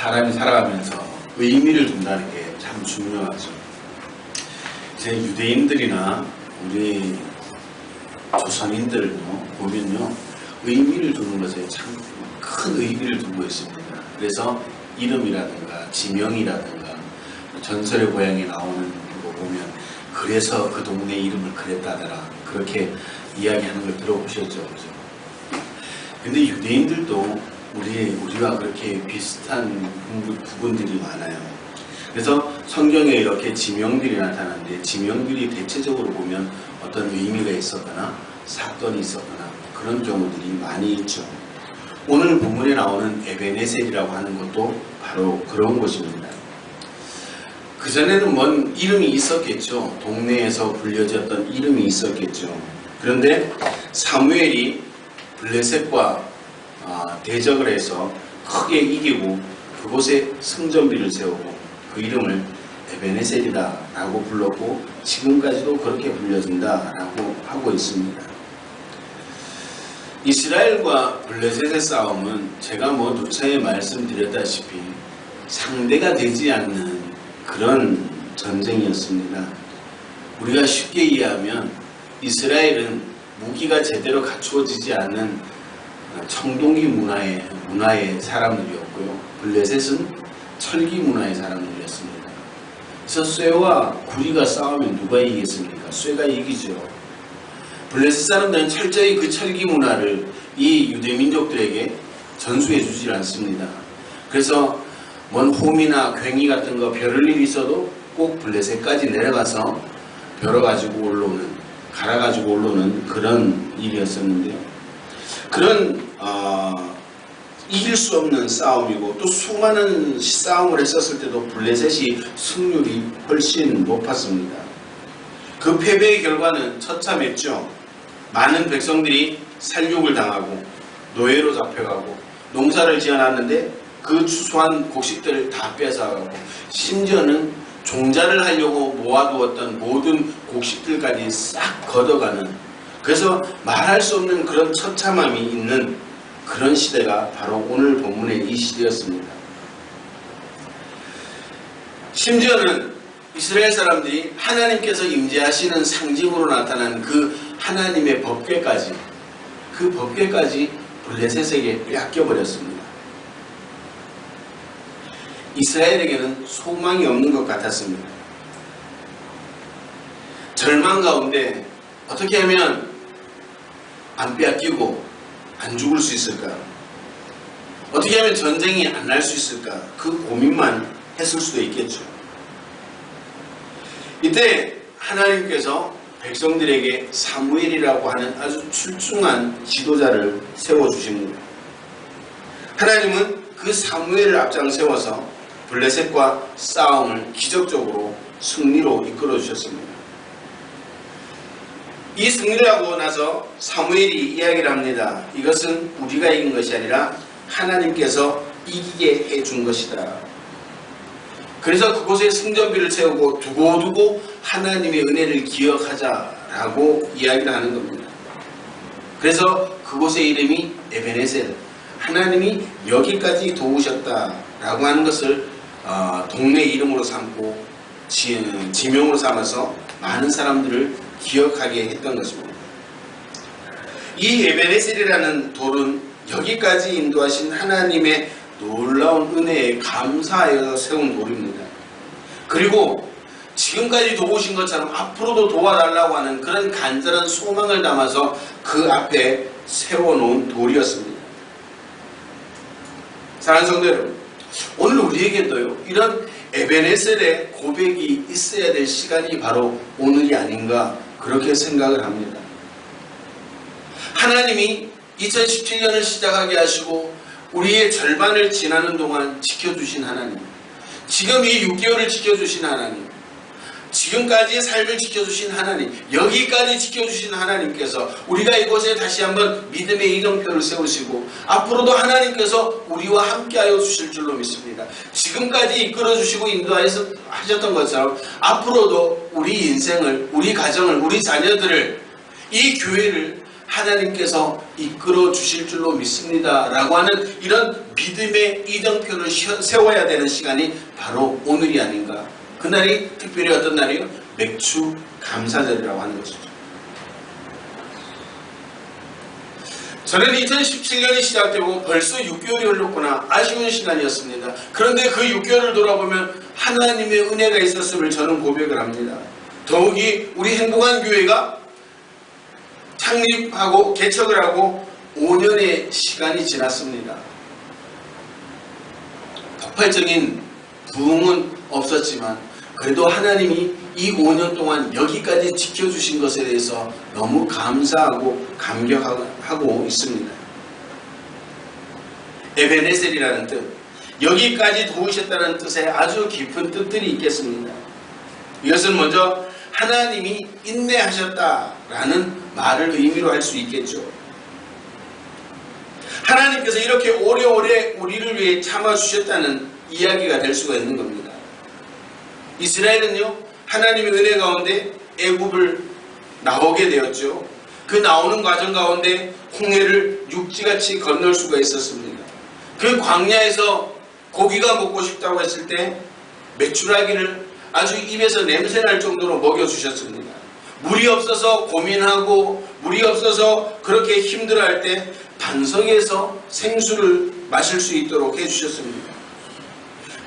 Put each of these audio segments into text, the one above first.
사람이 살아가면서 의미를 둔다는 게 참 중요하죠. 이제 유대인들이나 우리 조선인들도 보면요, 의미를 두는 것에 참 큰 의미를 두고 있습니다. 그래서 이름이라든가 지명이라든가 전설의 고향에 나오는 거 보면 그래서 그 동네 이름을 그랬다더라, 그렇게 이야기하는 걸 들어보셨죠, 그죠? 근데 유대인들도 우리와 그렇게 비슷한 부분들이 많아요. 그래서 성경에 이렇게 지명들이 나타나는데, 지명들이 대체적으로 보면 어떤 의미가 있었거나 사건이 있었거나 그런 경우들이 많이 있죠. 오늘 본문에 나오는 에베네셀이라고 하는 것도 바로 그런 곳입니다. 그전에는 뭔 이름이 있었겠죠. 동네에서 불려졌던 이름이 있었겠죠. 그런데 사무엘이 블레셋과 대적을 해서 크게 이기고 그곳에 성전비를 세우고 그 이름을 에베네셀이다 라고 불렀고, 지금까지도 그렇게 불려진다 라고 하고 있습니다. 이스라엘과 블레셋의 싸움은 제가 누차에 말씀드렸다시피 상대가 되지 않는 그런 전쟁이었습니다. 우리가 쉽게 이해하면 이스라엘은 무기가 제대로 갖추어지지 않는 청동기 문화의 사람들이었고요. 블레셋은 철기 문화의 사람들이었습니다. 그래서 쇠와 구리가 싸우면 누가 이기겠습니까? 쇠가 이기죠. 블레셋 사람들은 철저히 그 철기 문화를 이 유대민족들에게 전수해 주질 않습니다. 그래서 뭔 홈이나 괭이 같은 거 벼를 일이 있어도 꼭 블레셋까지 내려가서 벼러가지고 올라오는, 갈아가지고 올라오는 그런 일이었었는데요. 그런 이길 수 없는 싸움이고, 또 수많은 싸움을 했었을 때도 블레셋이 승률이 훨씬 높았습니다. 그 패배의 결과는 처참했죠. 많은 백성들이 살육을 당하고 노예로 잡혀가고, 농사를 지어놨는데 그 추수한 곡식들을 다 뺏어가고, 심지어는 종자를 하려고 모아두었던 모든 곡식들까지 싹 걷어가는, 그래서 말할 수 없는 그런 처참함이 있는 그런 시대가 바로 오늘 본문의 이 시대였습니다. 심지어는 이스라엘 사람들이 하나님께서 임재하시는 상징으로 나타난 그 하나님의 법궤까지, 그 법궤까지 블레셋에게 빼앗겨버렸습니다. 이스라엘에게는 소망이 없는 것 같았습니다. 절망 가운데 어떻게 하면 안 빼앗기고 안 죽을 수 있을까? 어떻게 하면 전쟁이 안 날 수 있을까? 그 고민만 했을 수도 있겠죠. 이때 하나님께서 백성들에게 사무엘이라고 하는 아주 출중한 지도자를 세워주십니다. 하나님은 그 사무엘을 앞장 세워서 블레셋과 싸움을 기적적으로 승리로 이끌어 주셨습니다. 이 승리를 하고 나서 사무엘이 이야기를 합니다. 이것은 우리가 이긴 것이 아니라 하나님께서 이기게 해준 것이다. 그래서 그곳에 승전비를 세우고 두고두고 하나님의 은혜를 기억하자라고 이야기를 하는 겁니다. 그래서 그곳의 이름이 에베네셀, 하나님이 여기까지 도우셨다라고 하는 것을 동네 이름으로 삼고 지명으로 삼아서 많은 사람들을 기억하게 했던 것입니다. 이 에베네셀이라는 돌은 여기까지 인도하신 하나님의 놀라운 은혜에 감사하여 세운 돌입니다. 그리고 지금까지 도우신 것처럼 앞으로도 도와달라고 하는 그런 간절한 소망을 담아서 그 앞에 세워놓은 돌이었습니다. 사랑하는 성도 여러분, 오늘 우리에게도요, 이런 에베네셀의 고백이 있어야 될 시간이 바로 오늘이 아닌가, 그렇게 생각을 합니다. 하나님이 2017년을 시작하게 하시고 우리의 절반을 지나는 동안 지켜주신 하나님, 지금 이 6개월을 지켜주신 하나님, 지금까지의 삶을 지켜주신 하나님, 여기까지 지켜주신 하나님께서 우리가 이곳에 다시 한번 믿음의 이정표를 세우시고 앞으로도 하나님께서 우리와 함께하여 주실 줄로 믿습니다. 지금까지 이끌어주시고 인도하셨던 것처럼 앞으로도 우리 인생을, 우리 가정을, 우리 자녀들을, 이 교회를 하나님께서 이끌어 주실 줄로 믿습니다 라고 하는 이런 믿음의 이정표를 세워야 되는 시간이 바로 오늘이 아닌가. 그날이 특별히 어떤 날이요? 맥주 감사절이라고 하는 것이죠. 저는 2017년이 시작되고 벌써 6개월이 흘렀구나. 아쉬운 시간이었습니다. 그런데 그 6개월을 돌아보면 하나님의 은혜가 있었음을 저는 고백을 합니다. 더욱이 우리 행복한 교회가 창립하고 개척을 하고 5년의 시간이 지났습니다. 폭발적인 부흥은 없었지만 그래도 하나님이 이 5년 동안 여기까지 지켜주신 것에 대해서 너무 감사하고 감격하고 있습니다. 에베네셀이라는 뜻, 여기까지 도우셨다는 뜻에 아주 깊은 뜻들이 있겠습니다. 이것은 먼저 하나님이 인내하셨다라는 말을 의미로 할 수 있겠죠. 하나님께서 이렇게 오래오래 우리를 위해 참아주셨다는 이야기가 될 수가 있는 겁니다. 이스라엘은요, 하나님의 은혜 가운데 애굽을 나오게 되었죠. 그 나오는 과정 가운데 홍해를 육지같이 건널 수가 있었습니다. 그 광야에서 고기가 먹고 싶다고 했을 때 메추라기를 아주 입에서 냄새날 정도로 먹여주셨습니다. 물이 없어서 고민하고 물이 없어서 그렇게 힘들어할 때 반석에서 생수를 마실 수 있도록 해주셨습니다.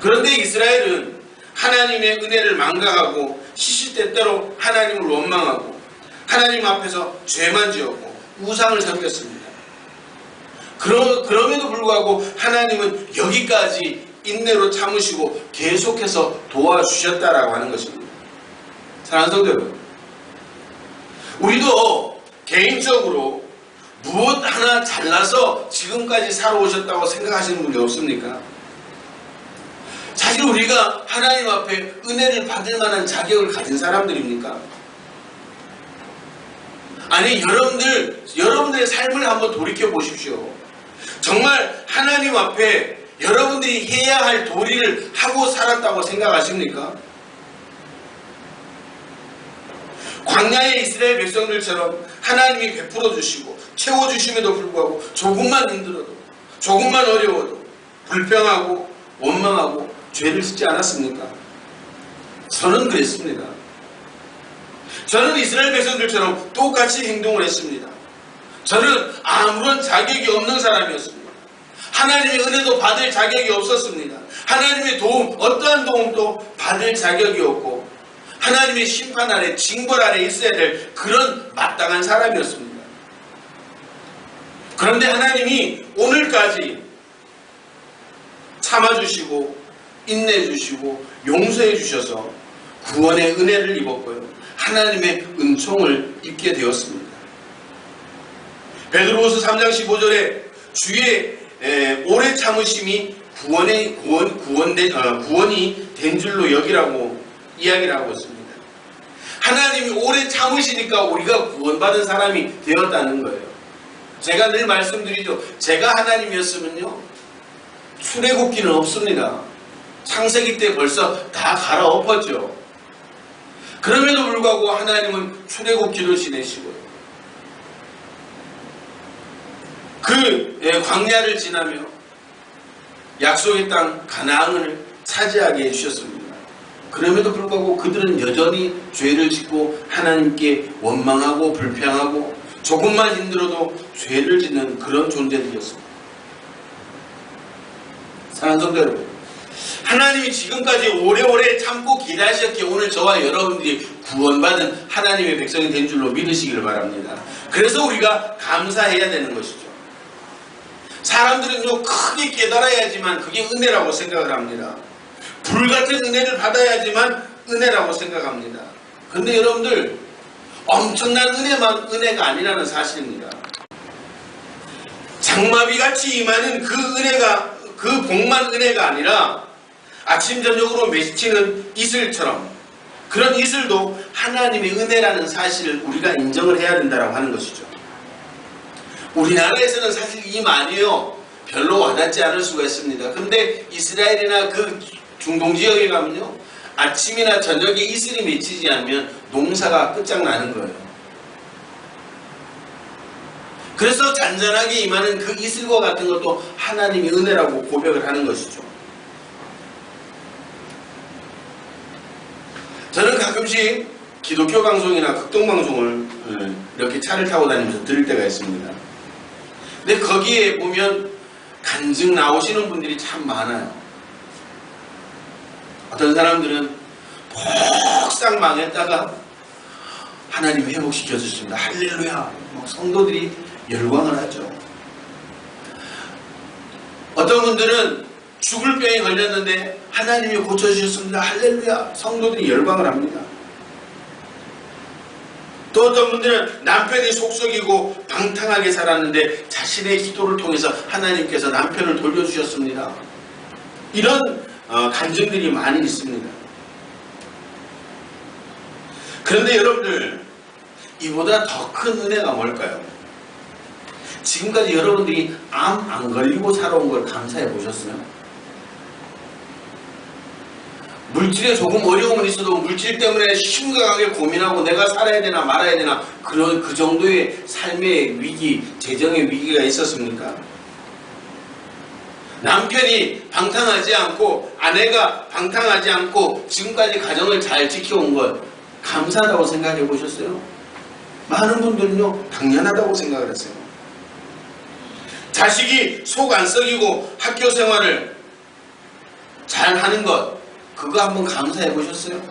그런데 이스라엘은 하나님의 은혜를 망각하고 시시때때로 하나님을 원망하고 하나님 앞에서 죄만 지었고 우상을 섬겼습니다. 그럼에도 불구하고 하나님은 여기까지 인내로 참으시고 계속해서 도와주셨다라고 하는 것입니다. 사랑하는 성도 여러분, 우리도 개인적으로 무엇 하나 잘나서 지금까지 살아오셨다고 생각하시는 분이 없습니까? 사실 우리가 하나님 앞에 은혜를 받을 만한 자격을 가진 사람들입니까? 아니, 여러분들의 삶을 한번 돌이켜 보십시오. 정말 하나님 앞에 여러분들이 해야 할 도리를 하고 살았다고 생각하십니까? 광야의 이스라엘 백성들처럼 하나님이 베풀어 주시고 채워주심에도 불구하고 조금만 힘들어도 조금만 어려워도 불평하고 원망하고 죄를 짓지 않았습니까? 저는 그랬습니다. 저는 이스라엘 백성들처럼 똑같이 행동을 했습니다. 저는 아무런 자격이 없는 사람이었습니다. 하나님의 은혜도 받을 자격이 없었습니다. 하나님의 도움, 어떠한 도움도 받을 자격이 없고 하나님의 심판 아래, 징벌 아래 있어야 될 그런 마땅한 사람이었습니다. 그런데 하나님이 오늘까지 참아주시고 인내해주시고 용서해주셔서 구원의 은혜를 입었고요, 하나님의 은총을 입게 되었습니다. 베드로후서 3장 15절에 주의 오래 참으심이 구원이 된 줄로 여기라고 이야기를 하고 있습니다. 하나님이 오래 참으시니까 우리가 구원받은 사람이 되었다는 거예요. 제가 늘 말씀드리죠. 제가 하나님이었으면요, 출애굽기는 없습니다. 창세기 때 벌써 다 갈아엎었죠. 그럼에도 불구하고 하나님은 출애굽기를 지내시고요, 그 광야를 지나며 약속의 땅 가나안을 차지하게 해주셨습니다. 그럼에도 불구하고 그들은 여전히 죄를 짓고 하나님께 원망하고 불평하고 조금만 힘들어도 죄를 짓는 그런 존재들이었습니다. 사랑하는 성도 여러분, 하나님이 지금까지 오래오래 참고 기다리셨기에 오늘 저와 여러분들이 구원받은 하나님의 백성이 된 줄로 믿으시기를 바랍니다. 그래서 우리가 감사해야 되는 것이죠. 사람들은요, 크게 깨달아야지만 그게 은혜라고 생각을 합니다. 불같은 은혜를 받아야지만 은혜라고 생각합니다. 그런데 여러분들, 엄청난 은혜만 은혜가 아니라는 사실입니다. 장마비같이 임하는 그 은혜가, 그 복만 은혜가 아니라 아침 저녁으로 맺히는 이슬처럼, 그런 이슬도 하나님의 은혜라는 사실을 우리가 인정을 해야 된다고 하는 것이죠. 우리나라에서는 사실 이 말이요, 별로 와닿지 않을 수가 있습니다. 그런데 이스라엘이나 그 중동 지역에 가면요, 아침이나 저녁에 이슬이 맺히지 않으면 농사가 끝장나는 거예요. 그래서 잔잔하게 임하는 그 이슬과 같은 것도 하나님의 은혜라고 고백을 하는 것이죠. 저는 가끔씩 기독교 방송이나 극동 방송을 이렇게 차를 타고 다니면서 들을 때가 있습니다. 근데 거기에 보면 간증 나오시는 분들이 참 많아요. 어떤 사람들은 폭삭 망했다가 하나님 회복시켜 주십니다. 할렐루야. 성도들이 열광을 하죠. 어떤 분들은 죽을 병에 걸렸는데 하나님이 고쳐주셨습니다. 할렐루야. 성도들이 열광을 합니다. 또 어떤 분들은 남편이 속썩이고 방탕하게 살았는데 자신의 기도를 통해서 하나님께서 남편을 돌려주셨습니다. 이런 간증들이 많이 있습니다. 그런데 여러분들, 이보다 더 큰 은혜가 뭘까요? 지금까지 여러분들이 암 안 걸리고 살아온 걸 감사해 보셨어요? 물질에 조금 어려움은 있어도 물질 때문에 심각하게 고민하고 내가 살아야 되나 말아야 되나 그 정도의 삶의 위기, 재정의 위기가 있었습니까? 남편이 방탕하지 않고 아내가 방탕하지 않고 지금까지 가정을 잘 지켜온 것 감사하다고 생각해 보셨어요? 많은 분들은요 당연하다고 생각을 했어요. 자식이 속 안 썩이고 학교 생활을 잘 하는 것 그거 한번 감사해 보셨어요?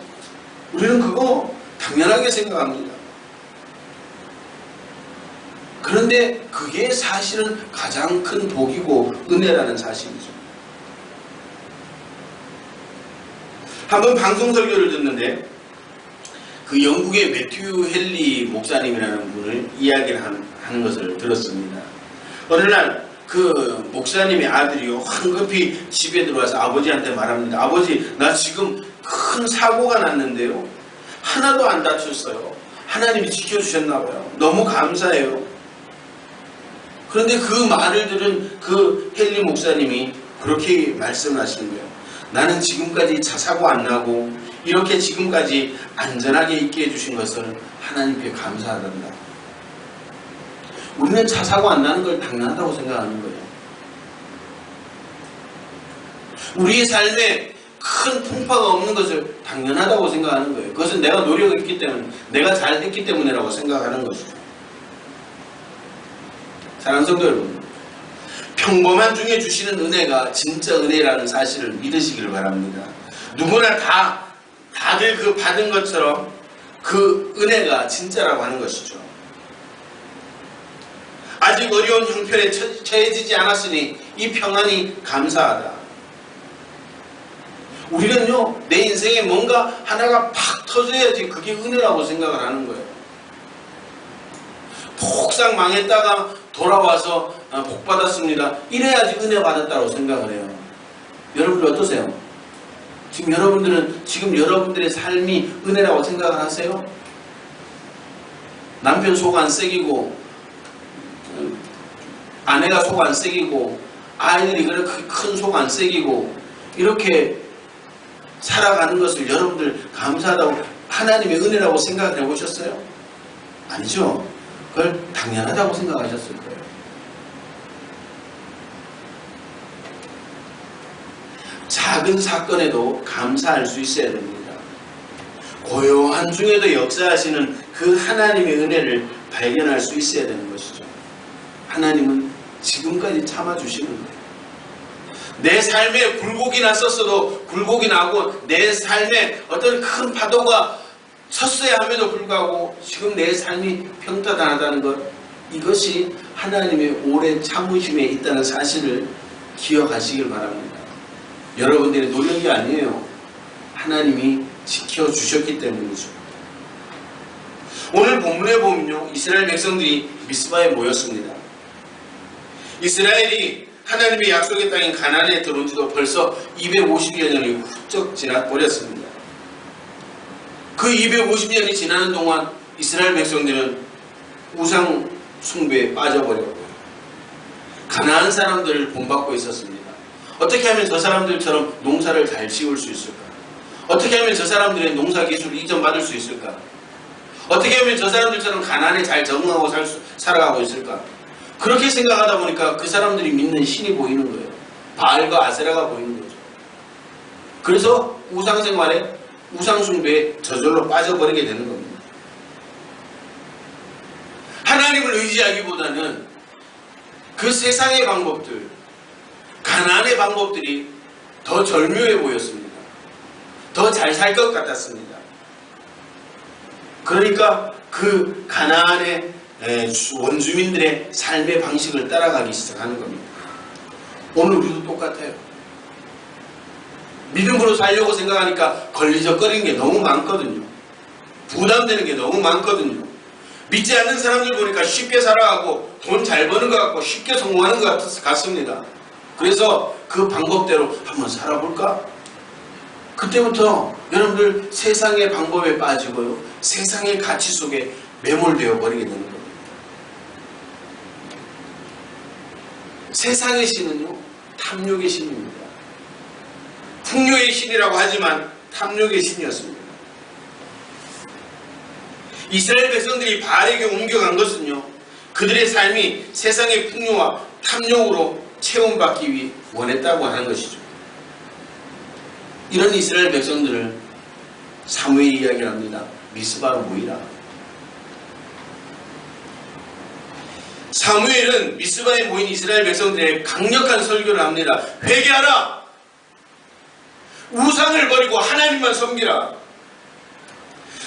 우리는 그거 당연하게 생각합니다. 그런데 그게 사실은 가장 큰 복이고 은혜라는 사실이죠. 한번 방송 설교를 듣는데 그 영국의 매튜 헨리 목사님이라는 분을 이야기를 하는 것을 들었습니다. 어느 날 그 목사님의 아들이요 황급히 집에 들어와서 아버지한테 말합니다. 아버지, 나 지금 큰 사고가 났는데요 하나도 안 다쳤어요. 하나님이 지켜주셨나 봐요. 너무 감사해요. 그런데 그 말을 들은 그 헨리 목사님이 그렇게 말씀하시는 거예요. 나는 지금까지 자사고 안 나고 이렇게 지금까지 안전하게 있게 해주신 것을 하나님께 감사하단다. 우리는 자사고 안 나는 걸 당연하다고 생각하는 거예요. 우리의 삶에 큰 풍파가 없는 것을 당연하다고 생각하는 거예요. 그것은 내가 노력했기 때문에, 내가 잘했기 때문이라고 생각하는 것이죠. 사랑하는 성도 여러분, 평범한 중에 주시는 은혜가 진짜 은혜라는 사실을 믿으시기를 바랍니다. 누구나 다들 그 받은 것처럼 그 은혜가 진짜라고 하는 것이죠. 아직 어려운 형편에 처해지지 않았으니 이 평안이 감사하다. 우리는요 내 인생에 뭔가 하나가 팍 터져야지 그게 은혜라고 생각을 하는 거예요. 폭삭 망했다가 돌아와서 복 받았습니다. 이래야지 은혜 받았다고 생각을 해요. 여러분들 어떠세요? 지금 여러분들의 삶이 은혜라고 생각을 하세요? 남편 속 안 썩이고 아내가 속 안 썩이고 아이들이 그렇게 큰 속 안 썩이고 이렇게 살아가는 것을 여러분들 감사하다고 하나님의 은혜라고 생각해 보셨어요? 아니죠. 그걸 당연하다고 생각하셨을 거예요. 작은 사건에도 감사할 수 있어야 됩니다. 고요한 중에도 역사하시는 그 하나님의 은혜를 발견할 수 있어야 되는 것이죠. 하나님은 지금까지 참아주시는 거예요. 내 삶에 굴곡이 났었어도 굴곡이 나고 내 삶에 어떤 큰 파도가 쳤어야 함에도 불구하고 지금 내 삶이 평탄하다는 것, 이것이 하나님의 오랜 참으심에 있다는 사실을 기억하시길 바랍니다. 여러분들의 노력이 아니에요. 하나님이 지켜주셨기 때문이죠. 오늘 본문에 보면요 이스라엘 백성들이 미스바에 모였습니다. 이스라엘이 하나님의 약속의 땅인 가나안에 들어온 지도 벌써 250여 년이 훌쩍 지나버렸습니다. 그 250년이 지나는 동안 이스라엘 백성들은 우상 숭배에 빠져버렸고요. 가나안 사람들을 본받고 있었습니다. 어떻게 하면 저 사람들처럼 농사를 잘 지을 수 있을까? 어떻게 하면 저 사람들의 농사 기술을 이전받을 수 있을까? 어떻게 하면 저 사람들처럼 가나안에 잘 적응하고 살아가고 있을까? 그렇게 생각하다 보니까 그 사람들이 믿는 신이 보이는 거예요. 바알과 아세라가 보이는 거죠. 그래서 우상생활에 우상숭배에 저절로 빠져버리게 되는 겁니다. 하나님을 의지하기보다는 그 세상의 방법들, 가난의 방법들이 더 절묘해 보였습니다. 더 잘 살 것 같았습니다. 그러니까 그 가나안의 원주민들의 삶의 방식을 따라가기 시작하는 겁니다. 오늘 우리도 똑같아요. 믿음으로 살려고 생각하니까 걸리적거리는 게 너무 많거든요. 부담되는 게 너무 많거든요. 믿지 않는 사람들 보니까 쉽게 살아가고 돈 잘 버는 것 같고 쉽게 성공하는 것 같습니다. 그래서 그 방법대로 한번 살아볼까? 그때부터 여러분들 세상의 방법에 빠지고요. 세상의 가치 속에 매몰되어 버리게 되는 겁니다. 세상의 신은요, 탐욕의 신입니다. 풍요의 신이라고 하지만 탐욕의 신이었습니다. 이스라엘 백성들이 바알에게 옮겨간 것은요, 그들의 삶이 세상의 풍요와 탐욕으로 채움받기 원했다고 하는 것이죠. 이런 이스라엘 백성들을 사무엘이 이야기를 합니다. 미스바로 모이라. 사무엘은 미스바에 모인 이스라엘 백성들의 강력한 설교를 합니다. 회개하라! 우상을 버리고 하나님만 섬기라.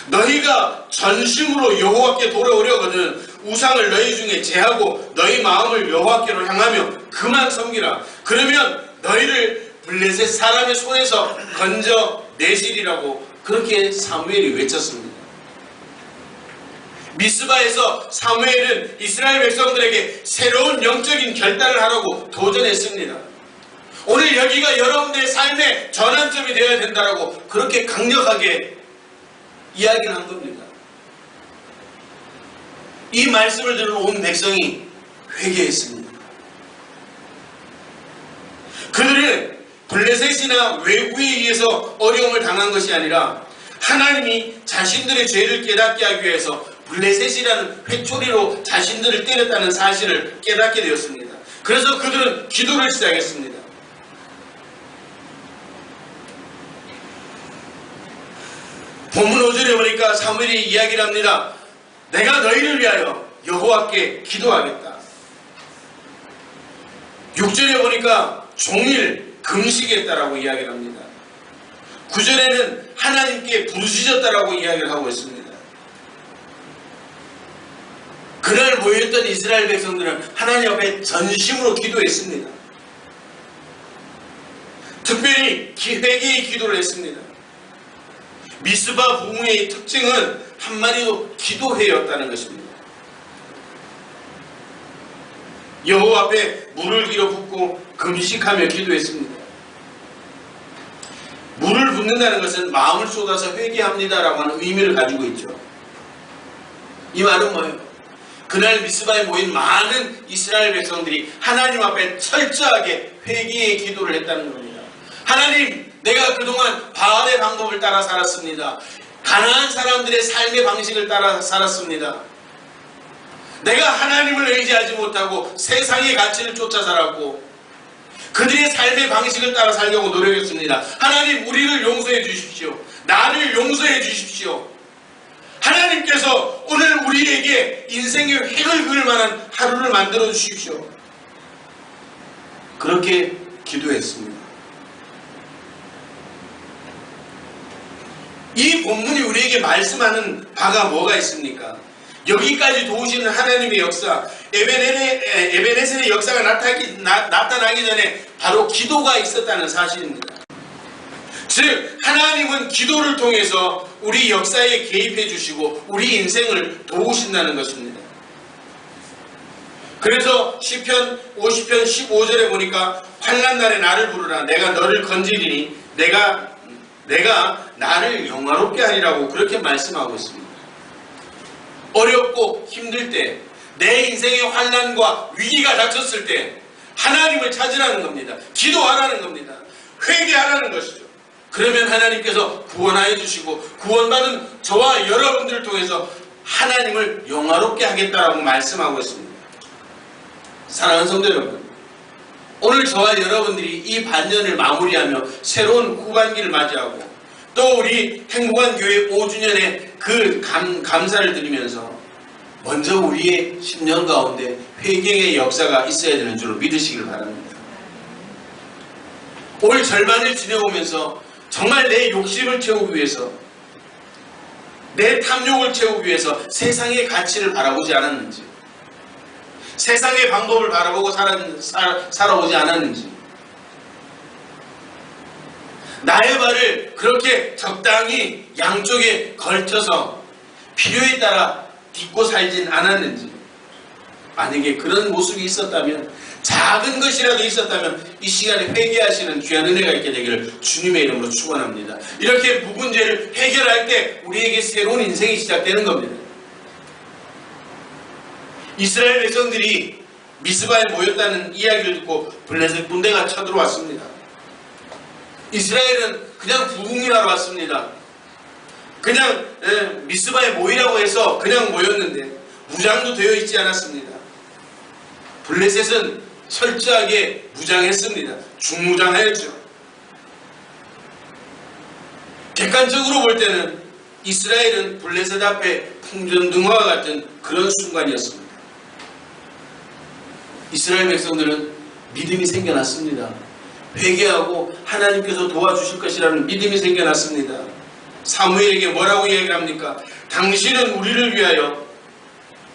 너희가 전심으로 여호와께 돌아오려거든 우상을 너희 중에 제하고 너희 마음을 여호와께로 향하며 그만 섬기라. 그러면 너희를 블레셋 사람의 손에서 건져내시리라고 그렇게 사무엘이 외쳤습니다. 미스바에서 사무엘은 이스라엘 백성들에게 새로운 영적인 결단을 하라고 도전했습니다. 오늘 여기가 여러분들의 삶의 전환점이 되어야 된다라고 그렇게 강력하게 이야기를 한 겁니다. 이 말씀을 들은 온 백성이 회개했습니다. 그들은 블레셋이나 외구에 의해서 어려움을 당한 것이 아니라 하나님이 자신들의 죄를 깨닫게 하기 위해서 블레셋이라는 회초리로 자신들을 때렸다는 사실을 깨닫게 되었습니다. 그래서 그들은 기도를 시작했습니다. 본문 5절에 보니까 사무엘이 이야기를 합니다. 내가 너희를 위하여 여호와께 기도하겠다. 6절에 보니까 종일 금식했다라고 이야기를 합니다. 9절에는 하나님께 부르짖었다라고 이야기를 하고 있습니다. 그날 모였던 이스라엘 백성들은 하나님 앞에 전심으로 기도했습니다. 특별히 회개의 기도를 했습니다. 미스바 부흥의 특징은 한마디로 기도회였다는 것입니다. 여호와 앞에 물을 길어 붓고 금식하며 기도했습니다. 물을 붓는다는 것은 마음을 쏟아서 회개합니다라고 하는 의미를 가지고 있죠. 이 말은 뭐예요? 그날 미스바에 모인 많은 이스라엘 백성들이 하나님 앞에 철저하게 회개의 기도를 했다는 겁니다. 하나님, 내가 그동안 바알의 방법을 따라 살았습니다. 가난한 사람들의 삶의 방식을 따라 살았습니다. 내가 하나님을 의지하지 못하고 세상의 가치를 쫓아 살았고 그들의 삶의 방식을 따라 살려고 노력했습니다. 하나님, 우리를 용서해 주십시오. 나를 용서해 주십시오. 하나님께서 오늘 우리에게 인생의 획을 그을 만한 하루를 만들어 주십시오. 그렇게 기도했습니다. 이 본문이 우리에게 말씀하는 바가 뭐가 있습니까? 여기까지 도우시는 하나님의 역사, 에베네셀의 역사가 나타나기 전에 바로 기도가 있었다는 사실입니다. 즉 하나님은 기도를 통해서 우리 역사에 개입해 주시고 우리 인생을 도우신다는 것입니다. 그래서 시편 50편 15절에 보니까 환난 날에 나를 부르라. 내가 너를 건지리니 내가 나를 영화롭게 하리라고 그렇게 말씀하고 있습니다. 어렵고 힘들 때, 내 인생의 환난과 위기가 닥쳤을 때 하나님을 찾으라는 겁니다. 기도하라는 겁니다. 회개하라는 것이죠. 그러면 하나님께서 구원하여 주시고 구원받은 저와 여러분들을 통해서 하나님을 영화롭게 하겠다라고 말씀하고 있습니다. 사랑하는 성도 여러분, 오늘 저와 여러분들이 이 반년을 마무리하며 새로운 후반기를 맞이하고 또 우리 행복한 교회 5주년의 그 감사를 드리면서 먼저 우리의 10년 가운데 회개의 역사가 있어야 되는 줄로 믿으시길 바랍니다. 올 절반을 지내오면서 정말 내 욕심을 채우기 위해서, 내 탐욕을 채우기 위해서 세상의 가치를 바라보지 않았는지, 세상의 방법을 바라보고 살아오지 않았는지, 나의 발을 그렇게 적당히 양쪽에 걸쳐서 필요에 따라 딛고 살진 않았는지, 만약에 그런 모습이 있었다면, 작은 것이라도 있었다면 이 시간에 회개하시는 귀한 은혜가 있게 되기를 주님의 이름으로 축원합니다. 이렇게 묵은 죄를 해결할 때 우리에게 새로운 인생이 시작되는 겁니다. 이스라엘 백성들이 미스바에 모였다는 이야기를 듣고 블레셋 군대가 쳐들어왔습니다. 이스라엘은 그냥 부흥이하러 왔습니다. 그냥 미스바에 모이라고 해서 그냥 모였는데 무장도 되어 있지 않았습니다. 블레셋은 철저하게 무장했습니다. 중무장하였죠. 객관적으로 볼 때는 이스라엘은 블레셋 앞에 풍전등화와 같은 그런 순간이었습니다. 이스라엘 백성들은 믿음이 생겨났습니다. 회개하고 하나님께서 도와주실 것이라는 믿음이 생겨났습니다. 사무엘에게 뭐라고 이야기를 합니까? 당신은 우리를 위하여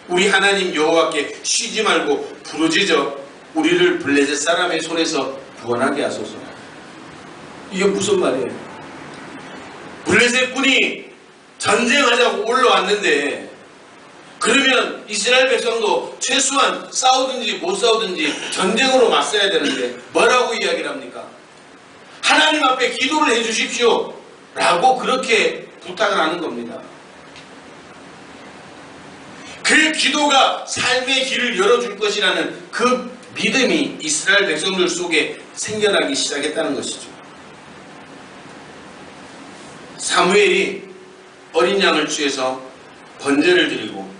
우리 하나님 여호와께 쉬지 말고 부르짖어 우리를 블레셋 사람의 손에서 구원하게 하소서. 이게 무슨 말이에요? 블레셋 군이 전쟁하자고 올라왔는데, 그러면 이스라엘 백성도 최소한 싸우든지 못 싸우든지 전쟁으로 맞서야 되는데 뭐라고 이야기를 합니까? 하나님 앞에 기도를 해 주십시오 라고 그렇게 부탁을 하는 겁니다. 그 기도가 삶의 길을 열어줄 것이라는 그 믿음이 이스라엘 백성들 속에 생겨나기 시작했다는 것이죠. 사무엘이 어린 양을 취해서 번제를 드리고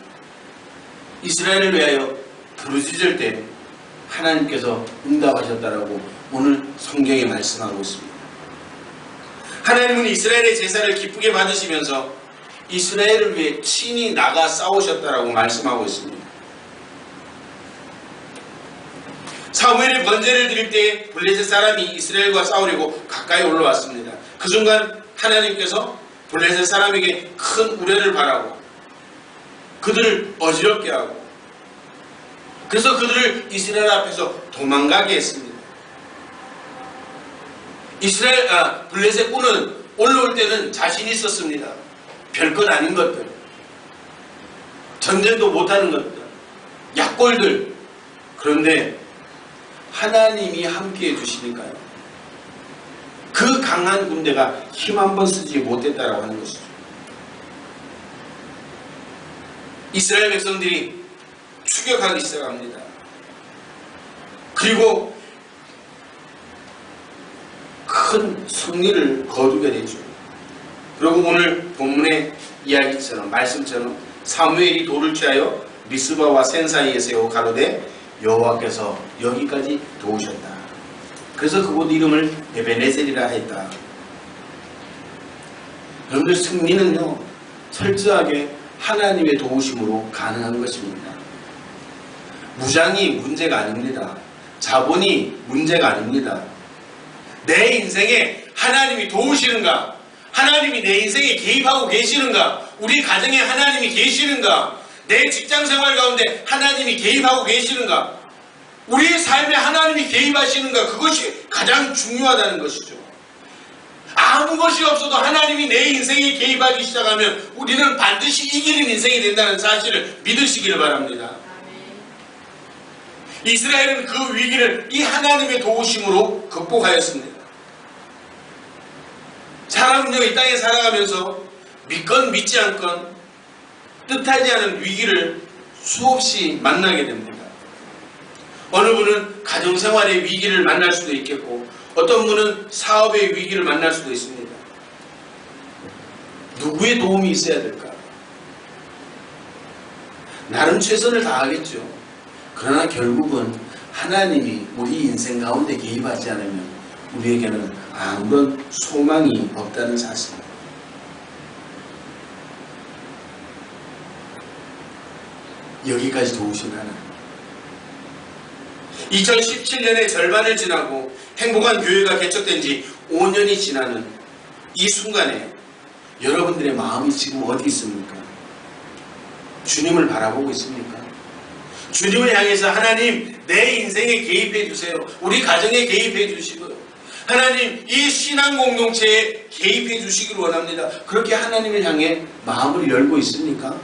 이스라엘을 위하여 부르짖을 때 하나님께서 응답하셨다라고 오늘 성경에 말씀하고 있습니다. 하나님은 이스라엘의 제사를 기쁘게 받으시면서 이스라엘을 위해 친히 나가 싸우셨다라고 말씀하고 있습니다. 사무엘이 번제를 드릴 때 블레셋 사람이 이스라엘과 싸우려고 가까이 올라왔습니다. 그 순간 하나님께서 블레셋 사람에게 큰 우려를 바라고 그들을 어지럽게 하고, 그래서 그들을 이스라엘 앞에서 도망가게 했습니다. 블레셋 군은 올라올 때는 자신이 있었습니다. 별것 아닌 것들, 전쟁도 못하는 것들, 약골들. 그런데 하나님이 함께 해주시니까요, 그 강한 군대가 힘 한 번 쓰지 못했다라고 하는 것이죠. 이스라엘 백성들이 추격하기 시작합니다. 그리고 큰 승리를 거두게 되죠. 그리고 오늘 본문의 이야기처럼, 말씀처럼 사무엘이 돌을 취하여 미스바와 센 사이에 세워 가로되 여호와께서 여기까지 도우셨다. 그래서 그곳 이름을 에베네셀이라 했다. 여러분들, 승리는요 철저하게 하나님의 도우심으로 가능한 것입니다. 무장이 문제가 아닙니다. 자본이 문제가 아닙니다. 내 인생에 하나님이 도우시는가? 하나님이 내 인생에 개입하고 계시는가? 우리 가정에 하나님이 계시는가? 내 직장생활 가운데 하나님이 개입하고 계시는가? 우리의 삶에 하나님이 개입하시는가? 그것이 가장 중요하다는 것이죠. 아무 것이 없어도 하나님이 내 인생에 개입하기 시작하면 우리는 반드시 이기는 인생이 된다는 사실을 믿으시기를 바랍니다. 이스라엘은 그 위기를 이 하나님의 도우심으로 극복하였습니다. 사람은요, 이 땅에 살아가면서 믿건 믿지 않건 뜻하지 않은 위기를 수없이 만나게 됩니다. 어느 분은 가정생활의 위기를 만날 수도 있겠고, 어떤 분은 사업의 위기를 만날 수도 있습니다. 누구의 도움이 있어야 될까? 나름 최선을 다하겠죠. 그러나 결국은 하나님이 우리 인생 가운데 개입하지 않으면 우리에게는 아무런 소망이 없다는 사실. 여기까지 도우신 하나님. 2017년의 절반을 지나고 행복한 교회가 개척된 지 5년이 지나는 이 순간에 여러분들의 마음이 지금 어디 있습니까? 주님을 바라보고 있습니까? 주님을 향해서 하나님 내 인생에 개입해 주세요. 우리 가정에 개입해 주시고요. 하나님 이 신앙 공동체에 개입해 주시기를 원합니다. 그렇게 하나님을 향해 마음을 열고 있습니까?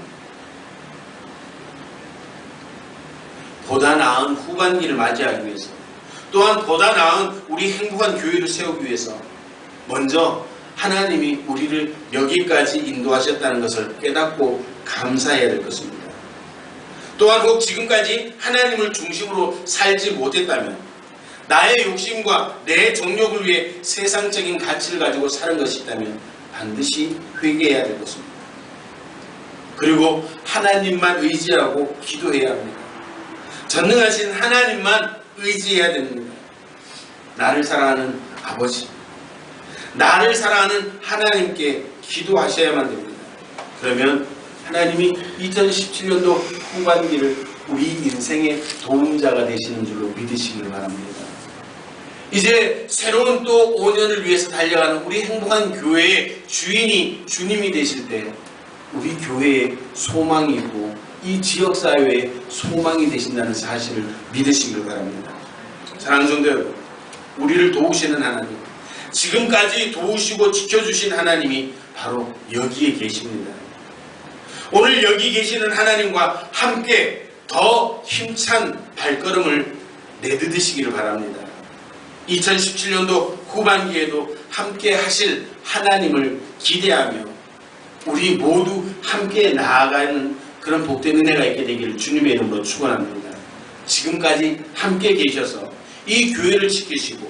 보다 나은 후반기를 맞이하기 위해서, 또한 보다 나은 우리 행복한 교회를 세우기 위해서 먼저 하나님이 우리를 여기까지 인도하셨다는 것을 깨닫고 감사해야 될 것입니다. 또한 혹 지금까지 하나님을 중심으로 살지 못했다면, 나의 욕심과 내 정욕을 위해 세상적인 가치를 가지고 사는 것이 있다면 반드시 회개해야 될 것입니다. 그리고 하나님만 의지하고 기도해야 합니다. 전능하신 하나님만 의지해야 됩니다. 나를 사랑하는 아버지, 나를 사랑하는 하나님께 기도하셔야만 됩니다. 그러면 하나님이 2017년도 후반기를 우리 인생의 도움자가 되시는 줄로 믿으시길 바랍니다. 이제 새로운 또 5년을 위해서 달려가는 우리 행복한 교회의 주인이 주님이 되실 때 우리 교회에 소망이 있고 이 지역사회에 소망이 되신다는 사실을 믿으시길 바랍니다. 사랑하는 성도 여러분, 우리를 도우시는 하나님, 지금까지 도우시고 지켜주신 하나님이 바로 여기에 계십니다. 오늘 여기 계시는 하나님과 함께 더 힘찬 발걸음을 내딛으시기를 바랍니다. 2017년도 후반기에도 함께 하실 하나님을 기대하며 우리 모두 함께 나아가는 그런 복된 은혜가 있게 되기를 주님의 이름으로 축원합니다. 지금까지 함께 계셔서 이 교회를 지키시고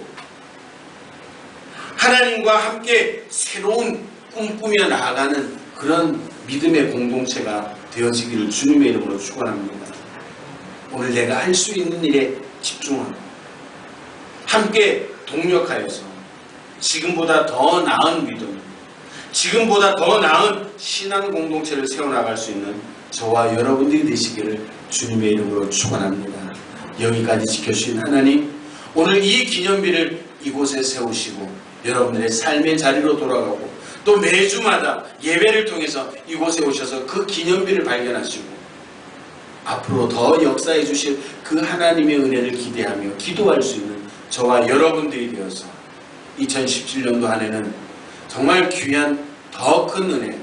하나님과 함께 새로운 꿈꾸며 나아가는 그런 믿음의 공동체가 되어지기를 주님의 이름으로 축원합니다. 오늘 내가 할 수 있는 일에 집중하고 함께 동력하여서 지금보다 더 나은 믿음, 지금보다 더 나은 신앙 공동체를 세워나갈 수 있는 저와 여러분들이 되시기를 주님의 이름으로 축원합니다. 여기까지 지켜주신 하나님, 오늘 이 기념비를 이곳에 세우시고 여러분들의 삶의 자리로 돌아가고 또 매주마다 예배를 통해서 이곳에 오셔서 그 기념비를 발견하시고 앞으로 더 역사해 주실 그 하나님의 은혜를 기대하며 기도할 수 있는 저와 여러분들이 되어서 2017년도 한 해는 정말 귀한 더 큰 은혜,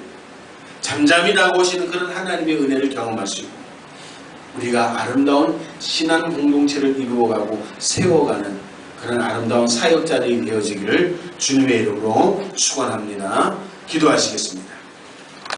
잠잠히 다가오시는 그런 하나님의 은혜를 경험하시고 우리가 아름다운 신앙 공동체를 이루어가고 세워가는 그런 아름다운 사역자들이 되어지기를 주님의 이름으로 축원합니다. 기도하시겠습니다.